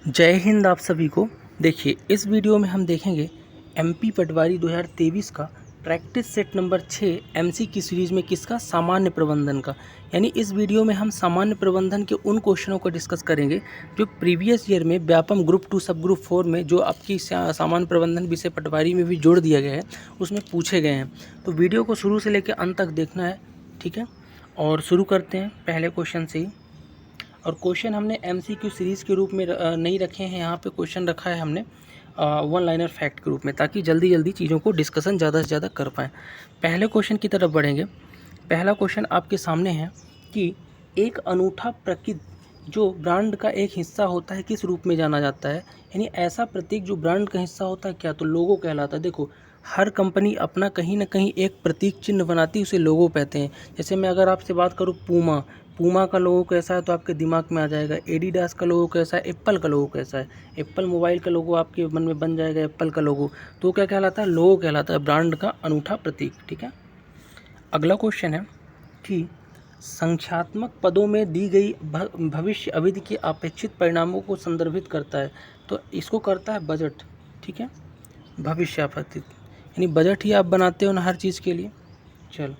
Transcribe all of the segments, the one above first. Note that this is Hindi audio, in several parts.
जय हिंद आप सभी को। देखिए इस वीडियो में हम देखेंगे एमपी पटवारी 2023 का प्रैक्टिस सेट नंबर 6 एमसी की सीरीज़ में किसका सामान्य प्रबंधन का। यानी इस वीडियो में हम सामान्य प्रबंधन के उन क्वेश्चनों को डिस्कस करेंगे जो प्रीवियस ईयर में व्यापम ग्रुप 2 सब ग्रुप 4 में जो आपकी सामान्य प्रबंधन विषय पटवारी में भी जोड़ दिया गया है उसमें पूछे गए हैं। तो वीडियो को शुरू से लेकर अंत तक देखना है, ठीक है। और शुरू करते हैं पहले क्वेश्चन से ही। और क्वेश्चन हमने एमसीक्यू सीरीज़ के रूप में नहीं रखे हैं, यहाँ पे क्वेश्चन रखा है हमने वन लाइनर फैक्ट के रूप में, ताकि जल्दी जल्दी चीज़ों को डिस्कशन ज़्यादा से ज़्यादा कर पाएँ। पहले क्वेश्चन की तरफ बढ़ेंगे। पहला क्वेश्चन आपके सामने है कि एक अनूठा प्रतीक जो ब्रांड का एक हिस्सा होता है किस रूप में जाना जाता है। यानी ऐसा प्रतीक जो ब्रांड का हिस्सा होता है क्या, तो लोगो कहलाता है। देखो हर कंपनी अपना कहीं ना कहीं एक प्रतीक चिन्ह बनाती है, उसे लोगो कहते हैं। जैसे मैं अगर आपसे बात करूँ पूमा का लोगो कैसा है तो आपके दिमाग में आ जाएगा। एडिडास का लोगो कैसा है, एप्पल का लोगो कैसा है, एप्पल मोबाइल का लोगो आपके मन में बन जाएगा एप्पल का लोगो। तो क्या कहलाता है, लोगो कहलाता है, ब्रांड का अनूठा प्रतीक, ठीक है। अगला क्वेश्चन है कि संख्यात्मक पदों में दी गई भविष्य अवधि के अपेक्षित परिणामों को संदर्भित करता है। तो इसको करता है बजट, ठीक है। भविष्य अपेक्षित यानी बजट ही आप बनाते हो ना हर चीज़ के लिए। चलो,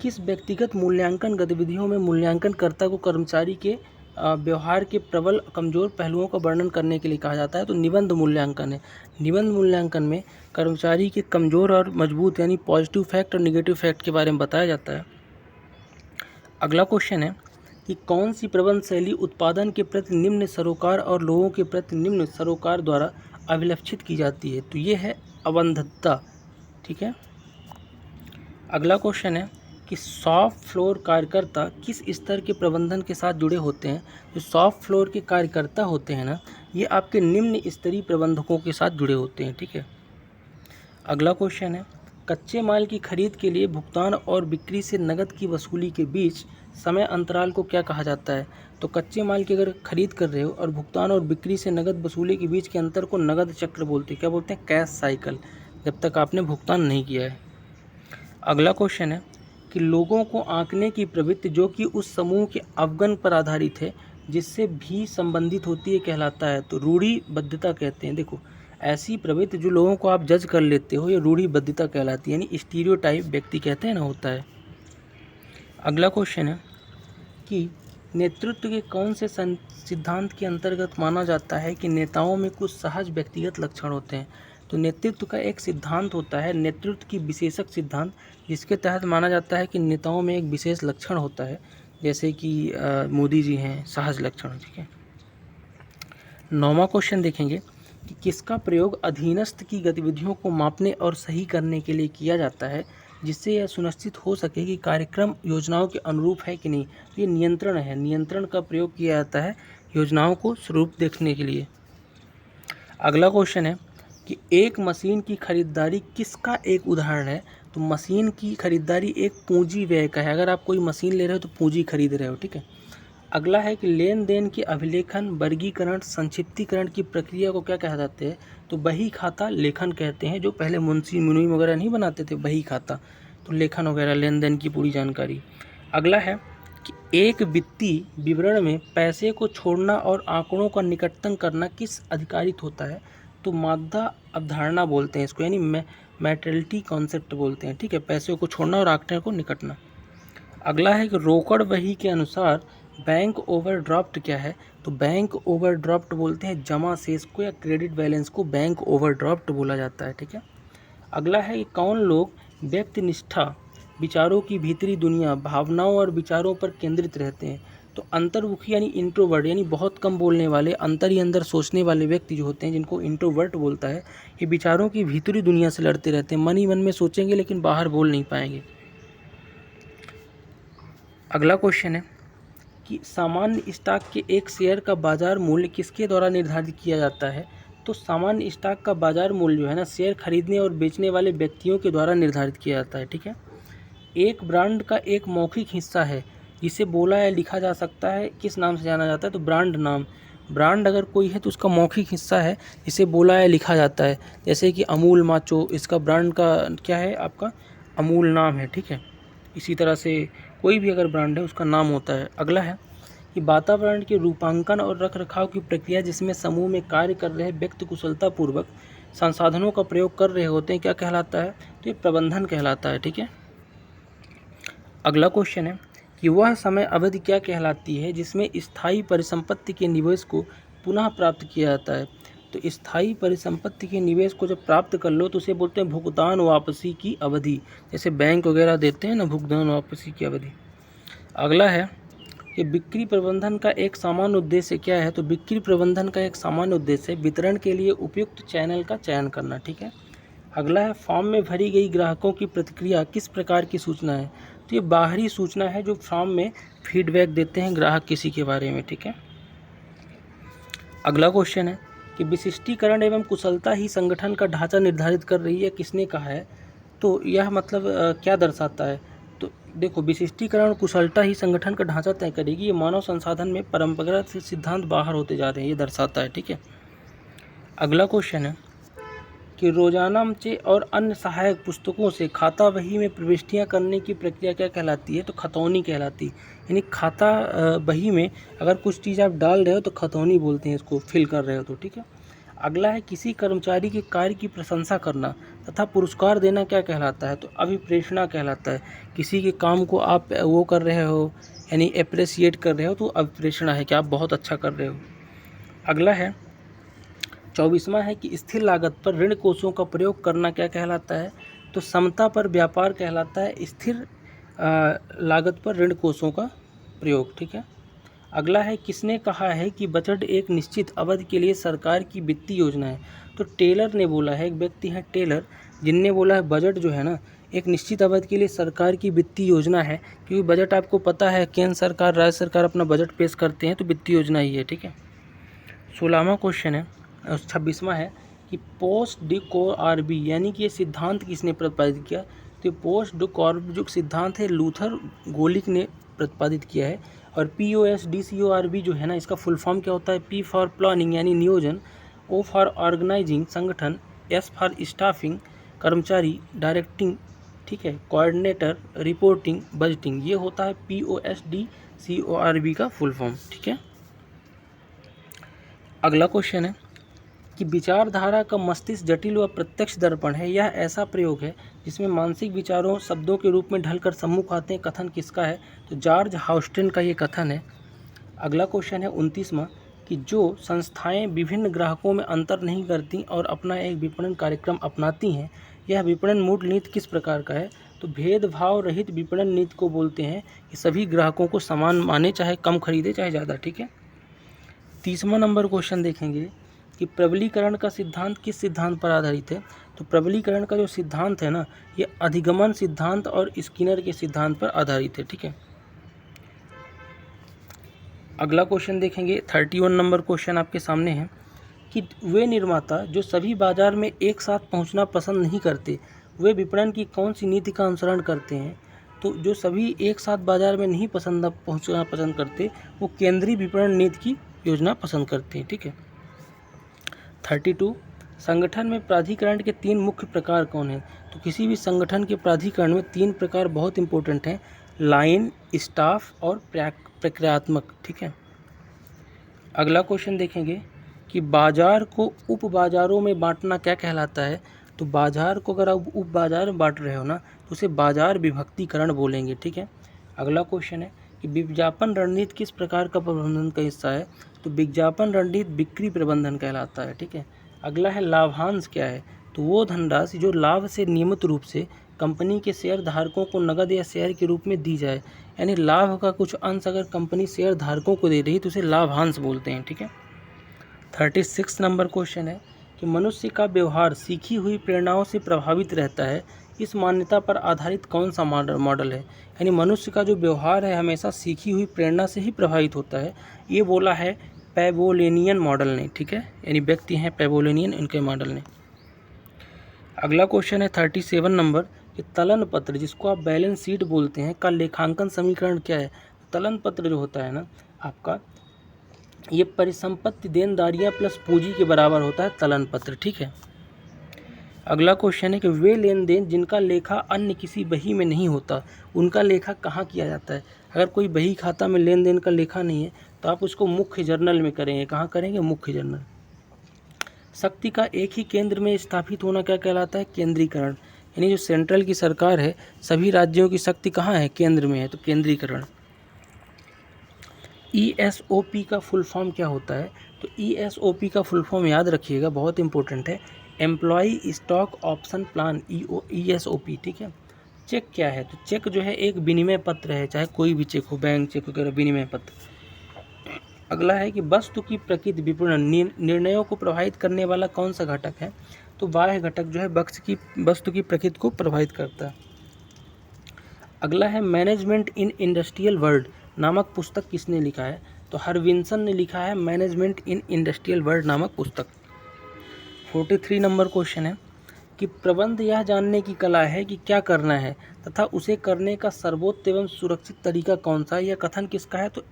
किस व्यक्तिगत मूल्यांकन गतिविधियों में मूल्यांकनकर्ता को कर्मचारी के व्यवहार के प्रबल कमजोर पहलुओं का वर्णन करने के लिए कहा जाता है। तो निबंध मूल्यांकन है। निबंध मूल्यांकन में कर्मचारी के कमजोर और मजबूत यानी पॉजिटिव फैक्ट और निगेटिव फैक्ट के बारे में बताया जाता है। अगला क्वेश्चन है कि कौन सी प्रबंध शैली उत्पादन के प्रति निम्न सरोकार और लोगों के प्रति निम्न सरोकार द्वारा अभिलक्षित की जाती है। तो ये है अवंधता, ठीक है। अगला क्वेश्चन है कि शॉप फ्लोर कार्यकर्ता किस स्तर के प्रबंधन के साथ जुड़े होते हैं। जो शॉप फ्लोर के कार्यकर्ता होते हैं ना, ये आपके निम्न स्तरीय प्रबंधकों के साथ जुड़े होते हैं, ठीक है। अगला क्वेश्चन है कच्चे माल की खरीद के लिए भुगतान और बिक्री से नकद की वसूली के बीच समय अंतराल को क्या कहा जाता है। तो कच्चे माल की अगर खरीद कर रहे हो और भुगतान और बिक्री से नकद वसूली के बीच के अंतर को नकद चक्र बोलते हैं। क्या बोलते हैं, कैश साइकिल, जब तक आपने भुगतान नहीं किया है। अगला क्वेश्चन है कि लोगों को आंकने की प्रवृत्ति जो कि उस समूह के अवगुण पर आधारित है जिससे भी संबंधित होती है कहलाता है। तो रूढ़िबद्धता कहते हैं। देखो ऐसी प्रवृत्ति जो लोगों को आप जज कर लेते हो, ये रूढ़िबद्धता कहलाती है, यानी स्टीरियोटाइप व्यक्ति कहते हैं ना, होता है। अगला क्वेश्चन है कि नेतृत्व के कौन से सिद्धांत के अंतर्गत माना जाता है कि नेताओं में कुछ सहज व्यक्तिगत लक्षण होते हैं। तो नेतृत्व का एक सिद्धांत होता है नेतृत्व की विशेषक सिद्धांत, जिसके तहत माना जाता है कि नेताओं में एक विशेष लक्षण होता है, जैसे कि मोदी जी हैं, सहज लक्षण, ठीक है। 9वां क्वेश्चन देखेंगे कि किसका प्रयोग अधीनस्थ की गतिविधियों को मापने और सही करने के लिए किया जाता है जिससे यह सुनिश्चित हो सके कि कार्यक्रम योजनाओं के अनुरूप है कि नहीं। तो ये नियंत्रण है, नियंत्रण का प्रयोग किया जाता है योजनाओं को स्वरूप देखने के लिए। अगला क्वेश्चन है कि एक मशीन की खरीदारी किसका एक उदाहरण है। तो मशीन की खरीदारी एक पूंजी व्यय का है। अगर आप कोई मशीन ले रहे हो तो पूंजी खरीद रहे हो, ठीक है। अगला है कि लेन देन के अभिलेखन, वर्गीकरण, संक्षिप्तीकरण की प्रक्रिया को क्या कहा जाते हैं। तो बही खाता लेखन कहते हैं। जो पहले मुंशी मुनि वगैरह नहीं बनाते थे बही खाता, तो लेखन वगैरह, लेन देन की पूरी जानकारी। अगला है कि एक वित्तीय विवरण में पैसे को छोड़ना और आंकड़ों का निकटतम करना किस अधिकारित होता है। तो मादा अवधारणा बोलते हैं इसको, यानी मैटेरियलिटी कॉन्सेप्ट बोलते हैं, ठीक है। पैसे को छोड़ना और आंकड़े को निकटना। अगला है कि रोकड़ बही के अनुसार बैंक ओवरड्राफ्ट क्या है। तो बैंक ओवरड्राफ्ट बोलते हैं जमा शेष को या क्रेडिट बैलेंस को बैंक ओवरड्राफ्ट बोला जाता है, ठीक है। अगला है कि कौन लोग व्यक्तिनिष्ठा विचारों की भीतरी दुनिया, भावनाओं और विचारों पर केंद्रित रहते हैं। तो अंतर्मुखी यानी इंट्रोवर्ट, यानी बहुत कम बोलने वाले, अंतर ही अंदर सोचने वाले व्यक्ति जो होते हैं, जिनको इंट्रोवर्ट बोलता है, ये विचारों की भीतरी दुनिया से लड़ते रहते हैं। मन ही मन में सोचेंगे लेकिन बाहर बोल नहीं पाएंगे। अगला क्वेश्चन है कि सामान्य स्टॉक के एक शेयर का बाजार मूल्य किसके द्वारा निर्धारित किया जाता है। तो सामान्य स्टॉक का बाजार मूल्य जो है ना, शेयर खरीदने और बेचने वाले व्यक्तियों के द्वारा निर्धारित किया जाता है, ठीक है। एक ब्रांड का एक मौखिक हिस्सा है जिसे बोला या लिखा जा सकता है, किस नाम से जाना जाता है। तो ब्रांड नाम। ब्रांड अगर कोई है तो उसका मौखिक हिस्सा है जिसे बोला या लिखा जाता है। जैसे कि अमूल माचो, इसका ब्रांड का क्या है, आपका अमूल नाम है, ठीक है। इसी तरह से कोई भी अगर ब्रांड है उसका नाम होता है। अगला है कि वातावरण के रूपांकन और रखरखाव की प्रक्रिया जिसमें समूह में कार्य कर रहे व्यक्ति कुशलतापूर्वक संसाधनों का प्रयोग कर रहे होते हैं क्या कहलाता है? तो ये प्रबंधन कहलाता है। ठीक है। अगला क्वेश्चन है कि वह समय अवधि क्या कहलाती है जिसमें स्थायी परिसंपत्ति के निवेश को पुनः प्राप्त किया जाता है? तो स्थायी परिसंपत्ति के निवेश को जब प्राप्त कर लो तो उसे बोलते हैं भुगतान वापसी की अवधि, जैसे बैंक वगैरह देते हैं ना भुगतान वापसी की अवधि। अगला है कि बिक्री प्रबंधन का एक सामान्य उद्देश्य क्या है? तो बिक्री प्रबंधन का एक सामान्य उद्देश्य वितरण के लिए उपयुक्त चैनल का चयन करना। ठीक है। अगला है फॉर्म में भरी गई ग्राहकों की प्रतिक्रिया किस प्रकार की सूचना है? तो ये बाहरी सूचना है जो फॉर्म में फीडबैक देते हैं ग्राहक किसी के बारे में। ठीक है। अगला क्वेश्चन है कि विशिष्टीकरण एवं कुशलता ही संगठन का ढांचा निर्धारित कर रही है, किसने कहा है? तो यह मतलब क्या दर्शाता है? तो देखो, विशिष्टीकरण और कुशलता ही संगठन का ढांचा तय करेगी। ये मानव संसाधन में परंपरागत सिद्धांत बाहर होते जा रहे हैं, ये दर्शाता है। ठीक है। अगला क्वेश्चन है कि रोजानामचे और अन्य सहायक पुस्तकों से खाता बही में प्रविष्टियां करने की प्रक्रिया क्या कहलाती है? तो खतौनी कहलाती है। यानी खाता बही में अगर कुछ चीज़ आप डाल रहे हो तो खतौनी बोलते हैं इसको, फिल कर रहे हो तो। ठीक है। अगला है किसी कर्मचारी के कार्य की प्रशंसा करना तथा पुरस्कार देना क्या कहलाता है? तो अभिप्रेषणा कहलाता है। किसी के काम को आप वो कर रहे हो यानी अप्रिशिएट कर रहे हो तो अभिप्रेषणा है कि आप बहुत अच्छा कर रहे हो। अगला है 24वां है कि स्थिर लागत पर ऋण कोषों का प्रयोग करना क्या कहलाता है? तो समता पर व्यापार कहलाता है स्थिर लागत पर ऋण कोषों का प्रयोग। ठीक है। अगला है किसने कहा है कि बजट एक निश्चित अवधि के लिए सरकार की वित्तीय योजना है? तो टेलर ने बोला है, एक व्यक्ति है टेलर, जिनने बोला है बजट जो है ना एक निश्चित अवधि के लिए सरकार की वित्तीय योजना है। क्योंकि बजट आपको पता है केंद्र सरकार राज्य सरकार अपना बजट पेश करते हैं, तो वित्तीय योजना ही है। ठीक है। 16वां क्वेश्चन है 26वां है कि पोस्ट डी कॉर्बी यानी कि ये सिद्धांत किसने प्रतिपादित किया? तो पोस्ट डी कॉर्बी जो सिद्धांत है लूथर गोलिक ने प्रतिपादित किया है। और POSDCORB जो है ना इसका फुल फॉर्म क्या होता है? P फॉर प्लानिंग यानी नियोजन, O फॉर ऑर्गेनाइजिंग संगठन, S फॉर स्टाफिंग कर्मचारी, डायरेक्टिंग, ठीक है, कोऑर्डिनेटर, रिपोर्टिंग, बजटिंग। ये होता है POSDCORB का फुल फॉर्म। ठीक है। अगला क्वेश्चन है कि विचारधारा का मस्तिष्क जटिल व प्रत्यक्ष दर्पण है। यह ऐसा प्रयोग है जिसमें मानसिक विचारों शब्दों के रूप में ढलकर सम्मुख आते हैं। कथन किसका है? तो जॉर्ज हाउस्टन का ये कथन है। अगला क्वेश्चन है 29वां कि जो संस्थाएं विभिन्न ग्राहकों में अंतर नहीं करती और अपना एक विपणन कार्यक्रम अपनाती हैं, यह विपणन मूल नीति किस प्रकार का है? तो भेदभाव रहित विपणन नीति को बोलते हैं कि सभी ग्राहकों को समान माने, चाहे कम खरीदे चाहे ज़्यादा। ठीक है। 30वां नंबर क्वेश्चन देखेंगे कि प्रबलीकरण का सिद्धांत किस सिद्धांत पर आधारित है? तो प्रबलीकरण का जो सिद्धांत है ना ये अधिगमन सिद्धांत और स्किनर के सिद्धांत पर आधारित है। ठीक है। अगला क्वेश्चन देखेंगे 31 नंबर क्वेश्चन आपके सामने है कि वे निर्माता जो सभी बाजार में एक साथ पहुंचना पसंद नहीं करते, वे विपणन की कौन सी नीति का अनुसरण करते हैं? तो जो सभी एक साथ बाजार में नहीं पहुंचना पसंद करते वो केंद्रीय विपणन नीति की योजना पसंद करते हैं। ठीक है। 32 संगठन में प्राधिकरण के 3 मुख्य प्रकार कौन हैं? तो किसी भी संगठन के प्राधिकरण में 3 प्रकार बहुत इंपॉर्टेंट हैं, लाइन, स्टाफ और प्रक्रियात्मक। ठीक है। अगला क्वेश्चन देखेंगे कि बाजार को उप बाजारों में बांटना क्या कहलाता है? तो बाजार को अगर आप उप बाजार में बांट रहे हो ना तो उसे बाजार विभक्तिकरण बोलेंगे। ठीक है। अगला क्वेश्चन है कि विज्ञापन रणनीति किस प्रकार का प्रबंधन का हिस्सा है? तो विज्ञापन रणनीति बिक्री प्रबंधन कहलाता है। ठीक है। अगला है लाभांश क्या है? तो वो धनराशि जो लाभ से नियमित रूप से कंपनी के शेयर धारकों को नगद या शेयर के रूप में दी जाए, यानी लाभ का कुछ अंश अगर कंपनी शेयर धारकों को दे रही तो उसे लाभांश बोलते हैं। ठीक है। 36 नंबर क्वेश्चन है कि मनुष्य का व्यवहार सीखी हुई प्रेरणाओं से प्रभावित रहता है, इस मान्यता पर आधारित कौन सा मॉडल है? यानी मनुष्य का जो व्यवहार है हमेशा सीखी हुई प्रेरणा से ही प्रभावित होता है, ये बोला है पैवोलियनियन मॉडल ने। ठीक है। यानी व्यक्ति हैं पैवोलियनियन, इनके मॉडल ने। अगला क्वेश्चन है 37 नंबर कि तलन पत्र जिसको आप बैलेंस शीट बोलते हैं का लेखांकन समीकरण क्या है? तलन पत्र जो होता है ना आपका, ये परिसंपत्ति देनदारियां प्लस पूंजी के बराबर होता है तलन पत्र। ठीक है। अगला क्वेश्चन है कि वे लेन देन जिनका लेखा अन्य किसी बही में नहीं होता, उनका लेखा कहाँ किया जाता है। अगर कोई बही खाता में लेन देन का लेखा नहीं है तो आप उसको मुख्य जर्नल में करेंगे। कहाँ करेंगे? मुख्य जर्नल। शक्ति का एक ही केंद्र में स्थापित होना क्या कहलाता है? केंद्रीकरण। यानी जो सेंट्रल की सरकार है, सभी राज्यों की शक्ति कहाँ है? केंद्र में है, तो केंद्रीकरण। ESOP का फुल फॉर्म क्या होता है? तो ESOP का फुल फॉर्म याद रखिएगा, बहुत इंपॉर्टेंट है, employee stock option plan, ESOP। ठीक है। चेक क्या है? तो चेक जो है एक विनिमय पत्र है, चाहे कोई भी चेक हो, बैंक चेक वगैरह, विनिमय पत्र। अगला है कि वस्तु की प्रकृति विपणन निर्णयों को प्रभावित करने वाला कौन सा घटक है? तो बाह्य घटक जो है वस्तु की प्रकृति को प्रभावित करता है। अगला है मैनेजमेंट इन इंडस्ट्रियल वर्ल्ड नामक पुस्तक किसने लिखा है? तो हरविंसन ने लिखा है मैनेजमेंट इन इंडस्ट्रियल वर्ल्ड नामक पुस्तक। 43 नंबर क्वेश्चन है कि प्रबंध यह जानने की कला है कि क्या करना है तथा उसे करने का सर्वोत्तम एवं सुरक्षित तरीका कौन सा है। यह कथन किसका है? तो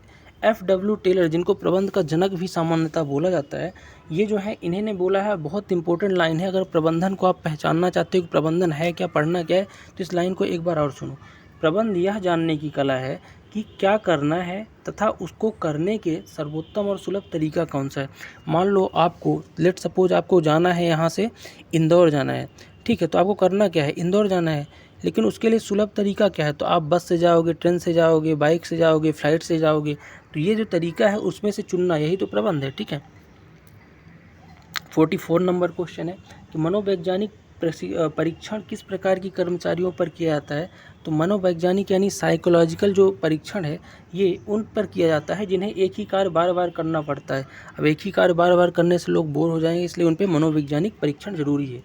FW टेलर, जिनको प्रबंध का जनक भी सामान्यतः बोला जाता है, ये जो है इन्हें ने बोला है। बहुत इंपॉर्टेंट लाइन है। अगर प्रबंधन को आप पहचानना चाहते हो कि प्रबंधन है क्या, पढ़ना क्या है, तो इस लाइन को एक बार और सुनो। प्रबंध यह जानने की कला है कि क्या करना है तथा उसको करने के सर्वोत्तम और सुलभ तरीका कौन सा है। मान लो आपको, लेट सपोज आपको जाना है यहाँ से इंदौर जाना है, ठीक है, तो आपको करना क्या है? इंदौर जाना है, लेकिन उसके लिए सुलभ तरीका क्या है? तो आप बस से जाओगे, ट्रेन से जाओगे, बाइक से जाओगे, फ्लाइट से जाओगे, तो ये जो तरीका है उसमें से चुनना, यही तो प्रबंध है। ठीक है। 44 नंबर क्वेश्चन है कि मनोवैज्ञानिक परीक्षण किस प्रकार की कर्मचारियों पर किया जाता है? तो मनोवैज्ञानिक यानी साइकोलॉजिकल जो परीक्षण है, ये उन पर किया जाता है जिन्हें एक ही कार्य बार बार करना पड़ता है। अब एक ही कार्य बार बार करने से लोग बोर हो जाएंगे, इसलिए उन पर मनोवैज्ञानिक परीक्षण जरूरी है।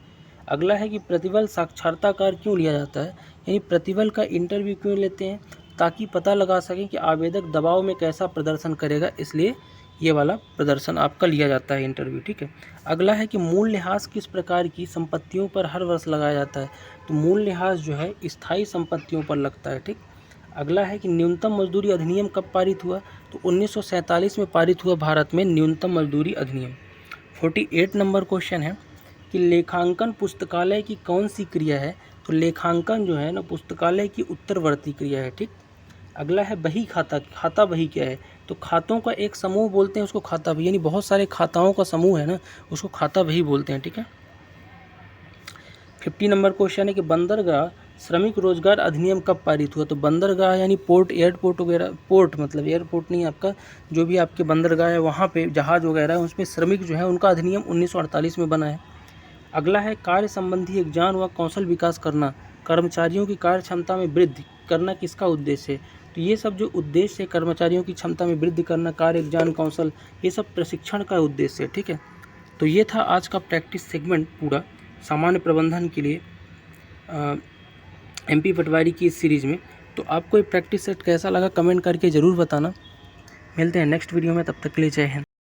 अगला है कि प्रतिबल साक्षात्कार क्यों लिया जाता है? यानी प्रतिबल का इंटरव्यू क्यों लेते हैं? ताकि पता लगा सकें कि आवेदक दबाव में कैसा प्रदर्शन करेगा, इसलिए ये वाला प्रदर्शन आपका लिया जाता है, इंटरव्यू। ठीक है। अगला है कि मूल्यह्रास किस प्रकार की संपत्तियों पर हर वर्ष लगाया जाता है? तो मूल्यह्रास जो है स्थायी संपत्तियों पर लगता है। ठीक। अगला है कि न्यूनतम मजदूरी अधिनियम कब पारित हुआ? तो 1947 में पारित हुआ भारत में न्यूनतम मजदूरी अधिनियम। 48 नंबर क्वेश्चन है कि लेखांकन पुस्तकालय की कौन सी क्रिया है? तो लेखांकन जो है ना पुस्तकालय की उत्तरवर्ती क्रिया है। ठीक। अगला है बही खाता। खाता बही क्या है? तो खातों का एक समूह बोलते हैं उसको खाता बही, यानी बहुत सारे खाताओं का समूह है ना, उसको खाता बही बोलते हैं। ठीक है। 50 नंबर क्वेश्चन है कि बंदरगाह श्रमिक रोजगार अधिनियम कब पारित हुआ? तो बंदरगाह यानी पोर्ट, एयरपोर्ट वगैरह, पोर्ट मतलब एयरपोर्ट नहीं, आपका जो भी आपके बंदरगाह है वहाँ पे जहाज वगैरह है, उसमें श्रमिक जो है उनका अधिनियम 1948 में बना है। अगला है कार्य संबंधी एक ज्ञान व कौशल विकास करना, कर्मचारियों की कार्य क्षमता में वृद्धि करना किसका उद्देश्य है? तो ये सब जो उद्देश्य है, कर्मचारियों की क्षमता में वृद्धि करना, कार्य ज्ञान कौशल, ये सब प्रशिक्षण का उद्देश्य है। ठीक है। तो ये था आज का प्रैक्टिस सेगमेंट पूरा सामान्य प्रबंधन के लिए MP पटवारी की इस सीरीज़ में। तो आपको ये प्रैक्टिस सेट कैसा लगा कमेंट करके ज़रूर बताना। मिलते हैं नेक्स्ट वीडियो में, तब तक के लिए जय हिंद।